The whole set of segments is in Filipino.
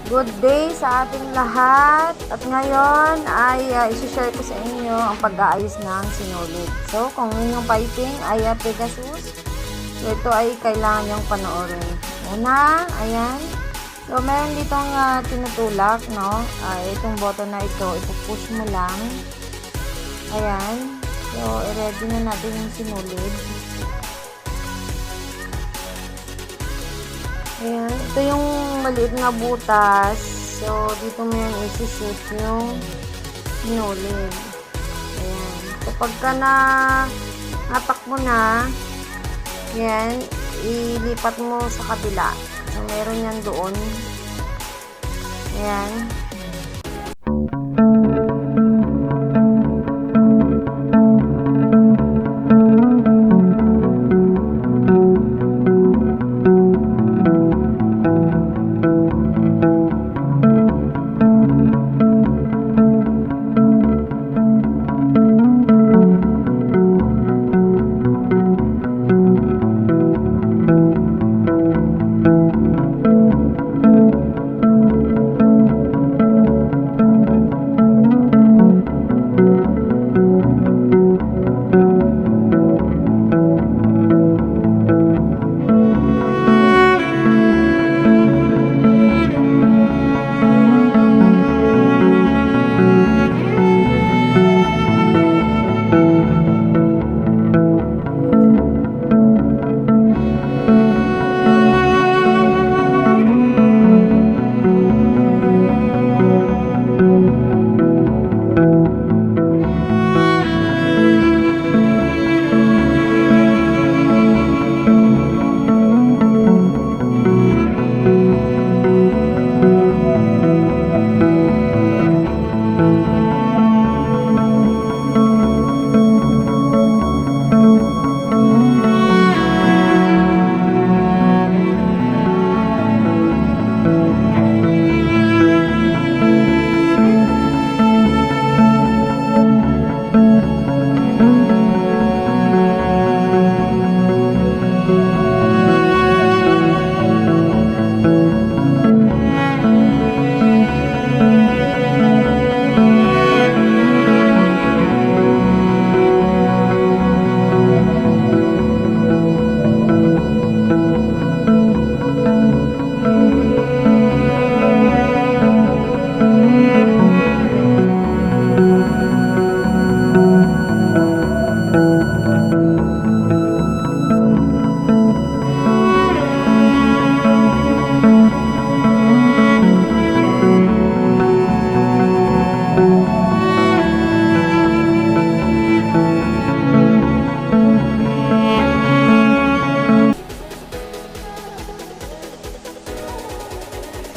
Good day sa ating lahat. At ngayon ay isi-share ko sa inyo ang pag-aayos ng sinulid. So, kung inyong piping ay Pegasus, so ito ay kailangan niyong panoorin. Una, ayan. So, meron ditong tinutulak, no? Itong button na ito, ipupush mo lang. Ayan. So, i-ready na natin yung sinulid. Ayan, ito yung maliit na butas. So, dito mo yung isi-shoot yung sinulid. Ayan. So, pagka natak mo na, ayan, ilipat mo sa kabila. So, meron yan doon. Ayan.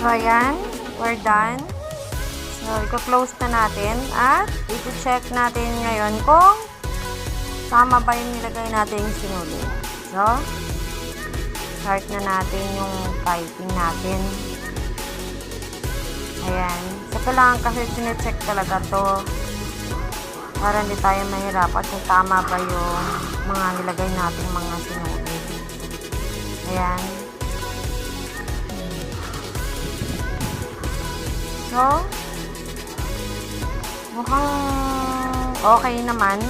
So, ayan. We're done. So, i-close na natin. At, i-check natin ngayon kung tama ba yung nilagay natin yung sinulid. So, start na natin yung piping natin. Ayan. So, kailangan kasi sinecheck talaga to para hindi tayo mahirapan kung tama ba yung mga nilagay natin mga sinulid. Ayan. So, mukhang okay naman.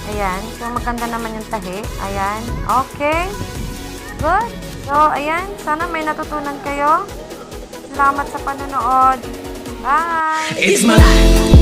Ayan. So, maganda naman yung tahi. Ayan. Okay. Good. So, ayan. Sana may natutunan kayo. Salamat sa panonood. Bye! It's my life.